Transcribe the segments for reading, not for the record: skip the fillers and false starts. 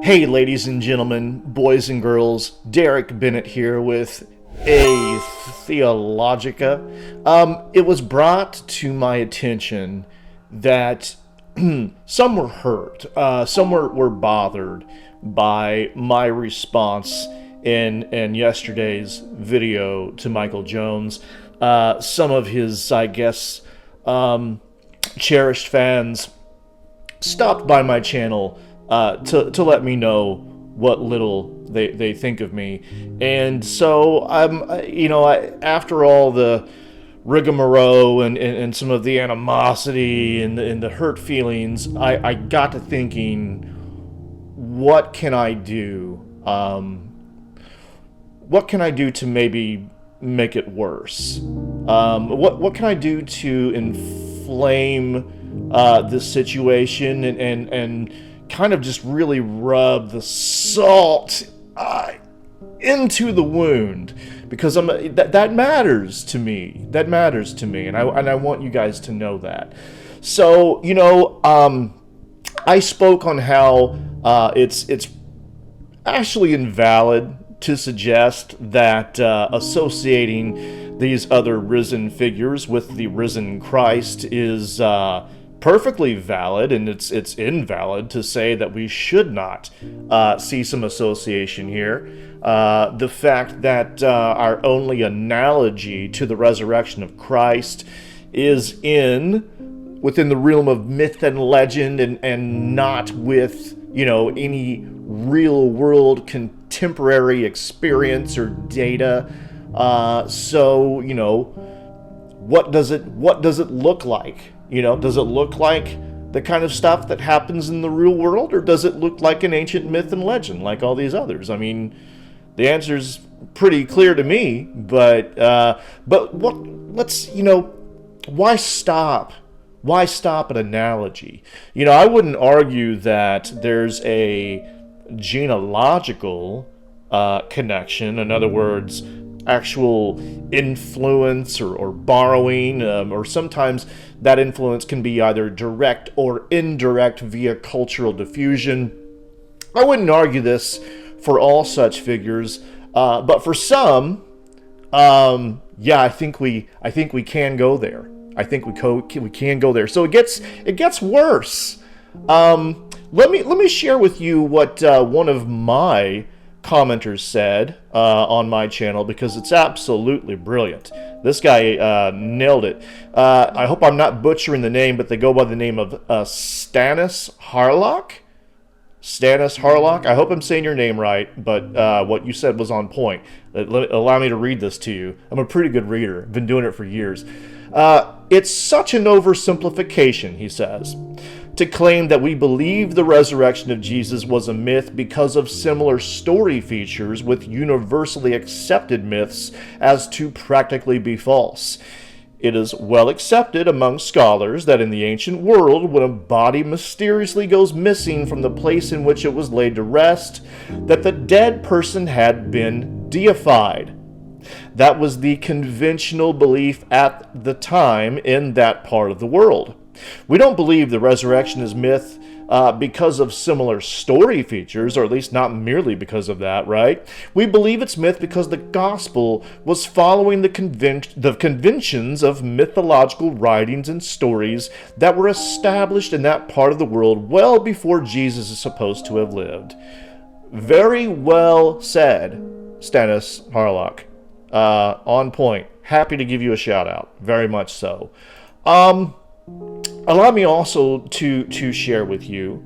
Hey, ladies and gentlemen, boys and girls, Derek Bennett here with a Theologica. It was brought to my attention that some were hurt, some were bothered by my response in yesterday's video to Michael Jones. Some of his, I guess, cherished fans stopped by my channel to let me know what little they think of me. And so after all the rigmarole and some of the animosity and the hurt feelings, I got to thinking, what can I do? What can I do to maybe make it worse? What can I do to inflame this situation and kind of just really rub the salt into the wound, because that matters to me. That matters to me, and I want you guys to know that. So I spoke on how it's actually invalid to suggest that associating these other risen figures with the risen Christ is perfectly valid, and it's invalid to say that we should not see some association here. The fact that our only analogy to the resurrection of Christ is within the realm of myth and legend, and not with any real world contemporary experience or data. So what does it look like? Does it look like the kind of stuff that happens in the real world, or does it look like an ancient myth and legend like all these others? I mean, the answer's pretty clear to me, but why stop? Why stop an analogy? I wouldn't argue that there's a genealogical connection. In other words, actual influence or borrowing, or sometimes that influence can be either direct or indirect via cultural diffusion. I wouldn't argue this for all such figures, but for some, I think we can go there. I think we can go there. So it gets worse. Let me share with you what one of my commenters said on my channel, because it's absolutely brilliant. This guy nailed it. I hope I'm not butchering the name, but they go by the name of Stannis Harlock. Stannis Harlock. I hope I'm saying your name right, but what you said was on point. Allow me to read this to you. I'm a pretty good reader. I've been doing it for years. It's such an oversimplification, he says, to claim that we believe the resurrection of Jesus was a myth because of similar story features with universally accepted myths as to practically be false. It is well accepted among scholars that in the ancient world, when a body mysteriously goes missing from the place in which it was laid to rest, that the dead person had been deified. That was the conventional belief at the time in that part of the world. We don't believe the resurrection is myth because of similar story features, or at least not merely because of that, right? We believe it's myth because the gospel was following the conventions of mythological writings and stories that were established in that part of the world well before Jesus is supposed to have lived. Very well said, Stannis Harlock. On point. Happy to give you a shout out. Very much so. Allow me also to share with you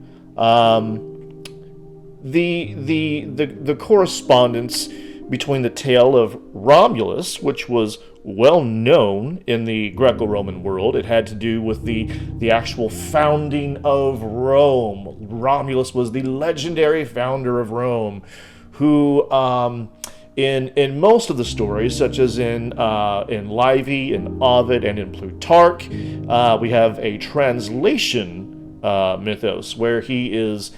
the correspondence between the tale of Romulus, which was well known in the Greco-Roman world. It had to do with the actual founding of Rome. Romulus was the legendary founder of Rome, who in most of the stories, such as in Livy, in Ovid, and in Plutarch, we have a translation mythos where he's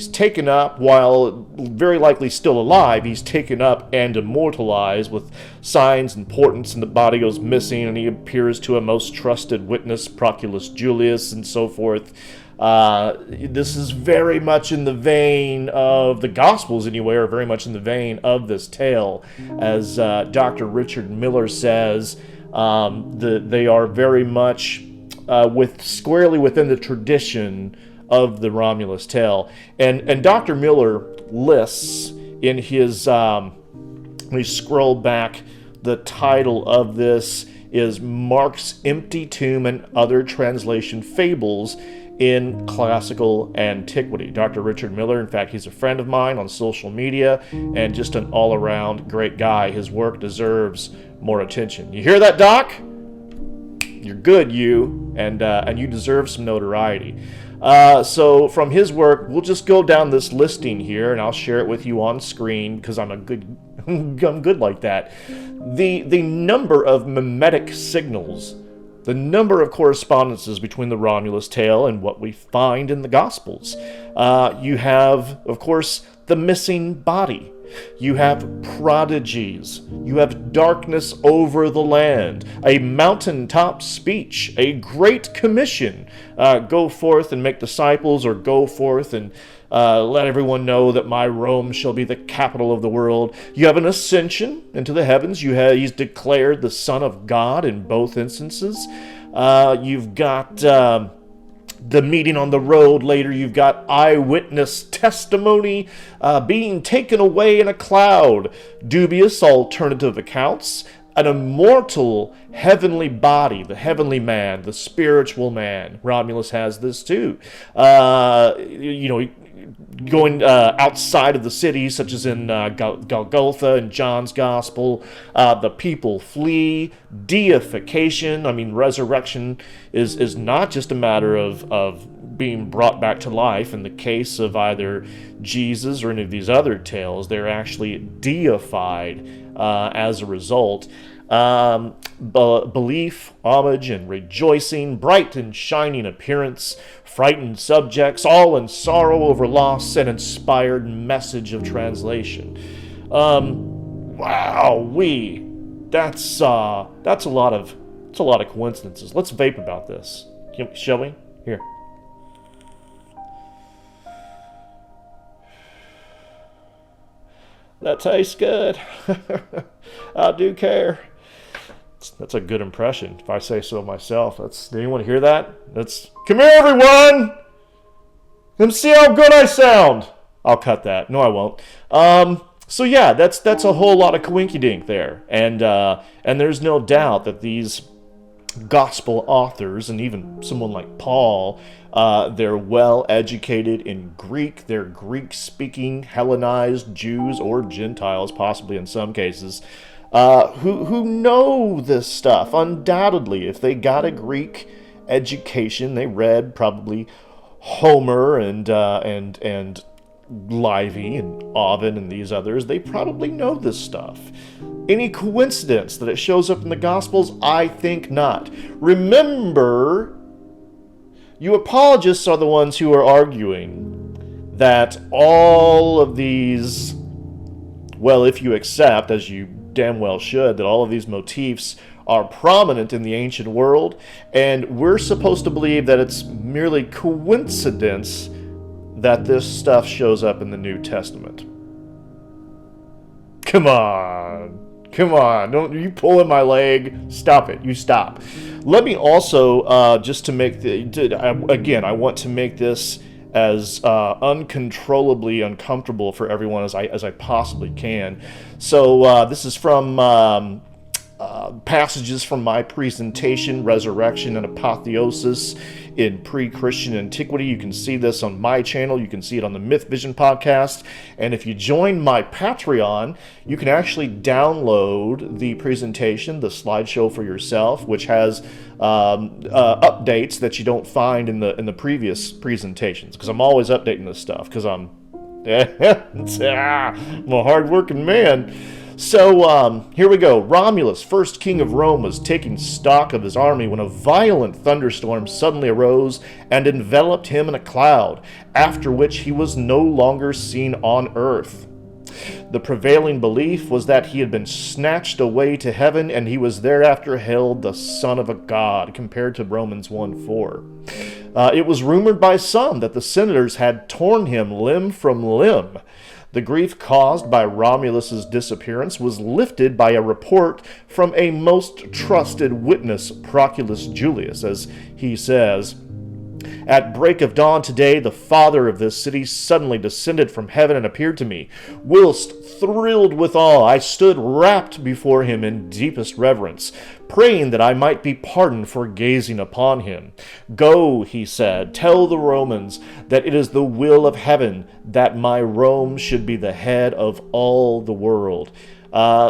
taken up, while very likely still alive, he's taken up and immortalized with signs and portents, and the body goes missing, and he appears to a most trusted witness, Proculus Julius, and so forth. This is very much in the vein of the Gospels, anyway, or very much in the vein of this tale. As Dr. Richard Miller says, they are very much squarely within the tradition of the Romulus tale. And Dr. Miller lists in his, let me scroll back, the title of this is Mark's Empty Tomb and Other Translation Fables in Classical Antiquity. Dr. Richard Miller, in fact, he's a friend of mine on social media and just an all-around great guy. His work deserves more attention. You hear that, Doc? You're good, you, and you deserve some notoriety. So from his work, we'll just go down this listing here, and I'll share it with you on screen because I'm good like that. The number of mimetic signals, the number of correspondences between the Romulus tale and what we find in the Gospels. You have, of course, the missing body. You have prodigies. You have darkness over the land, a mountaintop speech, a great commission. Go forth and make disciples, or go forth and let everyone know that my Rome shall be the capital of the world. You have an ascension into the heavens. He's declared the Son of God in both instances. You've got the meeting on the road later. You've got eyewitness testimony, being taken away in a cloud, dubious alternative accounts, an immortal heavenly body, the heavenly man, the spiritual man. Romulus has this too. Going outside of the city, such as in Golgotha and John's Gospel, the people flee. Deification, I mean, resurrection is not just a matter of being brought back to life. In the case of either Jesus or any of these other tales, they're actually deified as a result. Belief, homage, and rejoicing, bright and shining appearance, frightened subjects, all in sorrow over loss, and inspired message of translation. That's a lot of coincidences. Let's vape about this, shall we? Here. That tastes good. I do care. That's a good impression, if I say so myself. Do anyone hear that? Come here, everyone! Come see how good I sound! I'll cut that. No, I won't. So yeah, that's a whole lot of coinkydink there. And there's no doubt that these gospel authors, and even someone like Paul, they're well educated in Greek. They're Greek-speaking Hellenized Jews or Gentiles, possibly in some cases, who know this stuff. Undoubtedly, if they got a Greek education, they read probably Homer and Livy and Ovid and these others. They probably know this stuff. Any coincidence that it shows up in the Gospels? I think not. Remember, you apologists are the ones who are arguing that all of these, well, if you accept, as you damn well should, that all of these motifs are prominent in the ancient world, and we're supposed to believe that it's merely coincidence that this stuff shows up in the New Testament. Come on, don't you pulling my leg? Stop it, you stop. Let me also, just to make I want to make this as uncontrollably uncomfortable for everyone as I possibly can. So this is from passages from my presentation, Resurrection and Apotheosis in Pre-Christian Antiquity. You can see this on my channel. You can see it on the Myth Vision podcast. And if you join my Patreon, you can actually download the presentation, the slideshow for yourself, which has updates that you don't find in the previous presentations, because I'm always updating this stuff, because I'm a hard-working man. So, here we go. Romulus, first king of Rome, was taking stock of his army when a violent thunderstorm suddenly arose and enveloped him in a cloud, after which he was no longer seen on earth. The prevailing belief was that he had been snatched away to heaven, and he was thereafter held the son of a god, compared to Romans 1:4. It was rumored by some that the senators had torn him limb from limb. The grief caused by Romulus's disappearance was lifted by a report from a most trusted witness, Proculus Julius, as he says, "At break of dawn today, the father of this city suddenly descended from heaven and appeared to me. Whilst, thrilled with awe, I stood rapt before him in deepest reverence, praying that I might be pardoned for gazing upon him. 'Go,' he said, 'tell the Romans that it is the will of heaven that my Rome should be the head of all the world.'"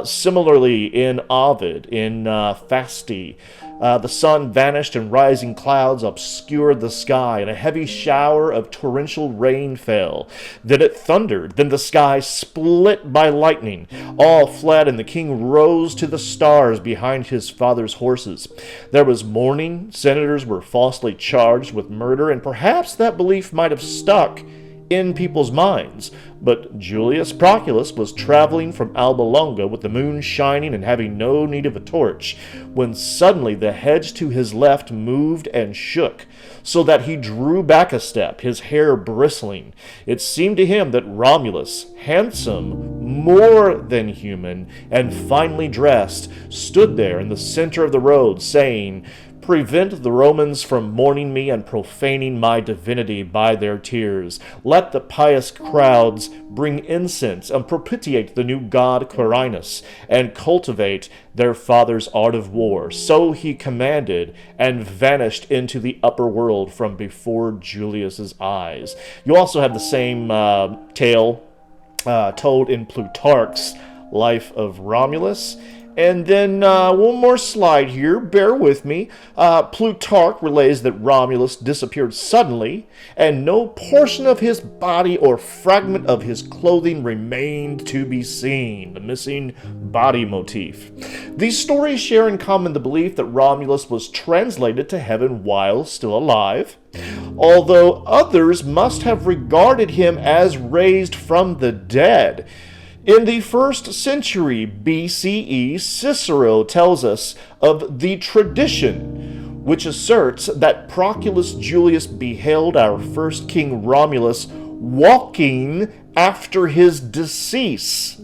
Similarly, in Ovid, in Fasti, the sun vanished and rising clouds obscured the sky, and a heavy shower of torrential rain fell. Then it thundered, then the sky split by lightning. All fled, and the king rose to the stars behind his father's horses. There was mourning, senators were falsely charged with murder, and perhaps that belief might have stuck in people's minds. But Julius Proculus was traveling from Alba Longa with the moon shining and having no need of a torch, when suddenly the hedge to his left moved and shook, so that he drew back a step, his hair bristling. It seemed to him that Romulus, handsome, more than human, and finely dressed, stood there in the center of the road, saying, "Prevent the Romans from mourning me and profaning my divinity by their tears. Let the pious crowds bring incense and propitiate the new god Quirinus, and cultivate their father's art of war." So he commanded, and vanished into the upper world from before Julius's eyes. You also have the same tale told in Plutarch's Life of Romulus. And then one more slide here, bear with me. Plutarch relays that Romulus disappeared suddenly, and no portion of his body or fragment of his clothing remained to be seen, the missing body motif. These stories share in common the belief that Romulus was translated to heaven while still alive, although others must have regarded him as raised from the dead. In the 1st century BCE, Cicero tells us of the tradition which asserts that Proculus Julius beheld our first king Romulus walking after his decease,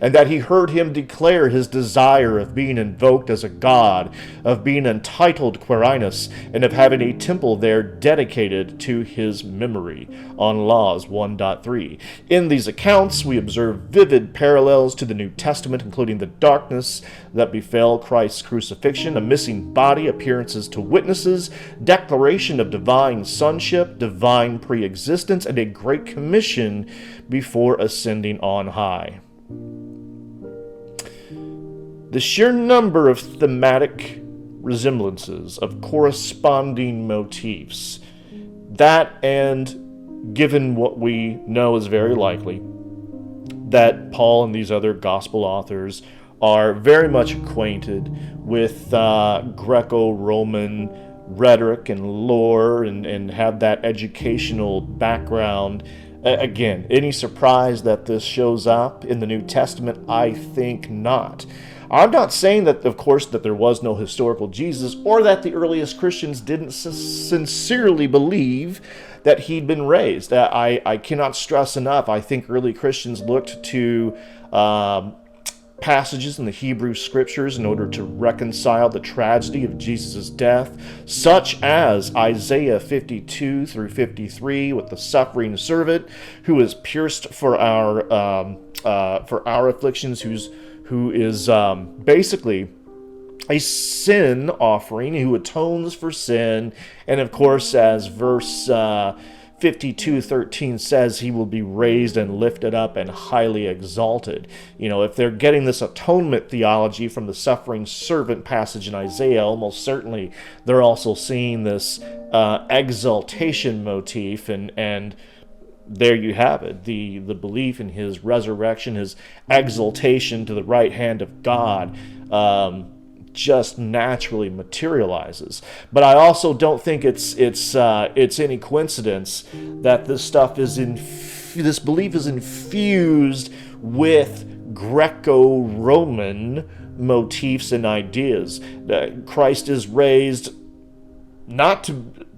and that he heard him declare his desire of being invoked as a god, of being entitled Quirinus, and of having a temple there dedicated to his memory, on Laws 1.3. In these accounts, we observe vivid parallels to the New Testament, including the darkness that befell Christ's crucifixion, a missing body, appearances to witnesses, declaration of divine sonship, divine pre-existence, and a great commission before ascending on high. The sheer number of thematic resemblances, of corresponding motifs, that, and given what we know is very likely, that Paul and these other gospel authors are very much acquainted with Greco-Roman rhetoric and lore, and have that educational background. Again, any surprise that this shows up in the New Testament? I think not. I'm not saying that, of course, that there was no historical Jesus, or that the earliest Christians didn't sincerely believe that he'd been raised. I cannot stress enough, I think early Christians looked to passages in the Hebrew Scriptures in order to reconcile the tragedy of Jesus' death, such as Isaiah 52 through 53, with the suffering servant who is pierced for our afflictions, who is basically a sin offering, who atones for sin, and of course, as verse 52:13 says, he will be raised and lifted up and highly exalted. You know, if they're getting this atonement theology from the suffering servant passage in Isaiah, almost certainly they're also seeing this exaltation motif, and there you have it, the belief in his resurrection, his exaltation to the right hand of God, just naturally materializes. But I also don't think it's any coincidence that this stuff is this belief is infused with Greco-Roman motifs and ideas. Christ is raised not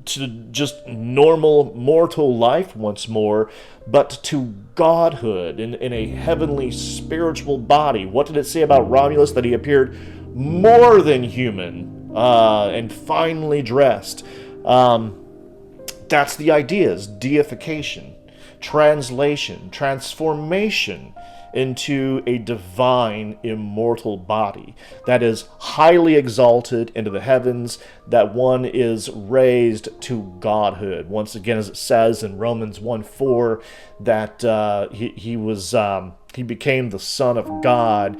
to just normal mortal life once more, but to godhood in a heavenly spiritual body. What did it say about Romulus? That he appeared more than human and finely dressed. That's the idea, is deification, translation, transformation into a divine immortal body that is highly exalted into the heavens, that one is raised to godhood. Once again, as it says in Romans 1:4, that he became the Son of God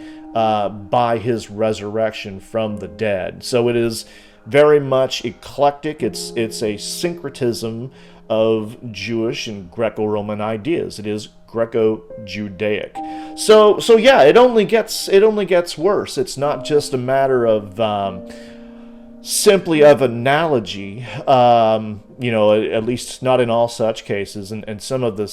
by his resurrection from the dead. So it is very much eclectic. It's a syncretism of Jewish and Greco-Roman ideas. It is Greco-Judaic. So yeah, it only gets worse. It's not just a matter of simply of analogy. At least not in all such cases. And some of this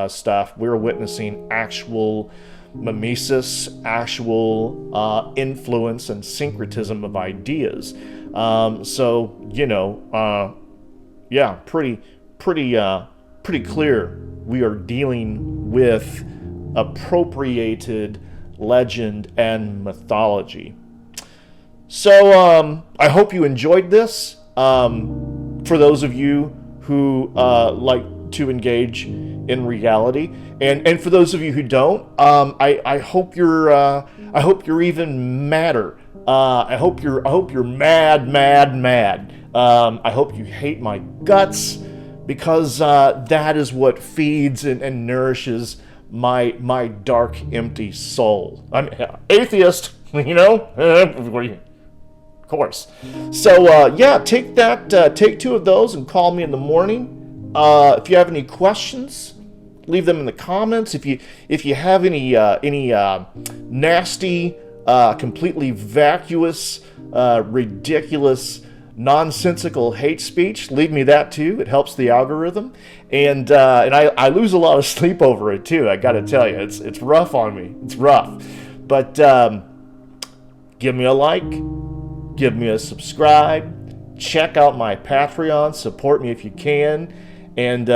stuff, we're witnessing actual mimesis, actual influence and syncretism of ideas. Yeah, pretty clear we are dealing with appropriated legend and mythology. So I hope you enjoyed this. For those of you who like to engage in reality, and for those of you who don't, I hope you're even madder. I hope you're mad. I hope you hate my guts, because that is what feeds and nourishes my dark, empty soul. I'm atheist, of course. So yeah, take two of those and call me in the morning. If you have any questions, leave them in the comments. If you have any nasty, completely vacuous, ridiculous, nonsensical hate speech, leave me that too. It helps the algorithm, and I lose a lot of sleep over it too. I got to tell you, it's rough on me. It's rough, but give me a like, give me a subscribe, check out my Patreon, support me if you can, and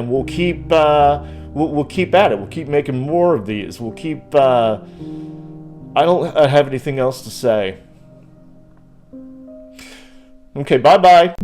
we'll keep we'll keep at it. We'll keep making more of these. We'll keep. I don't have anything else to say. Okay, bye-bye.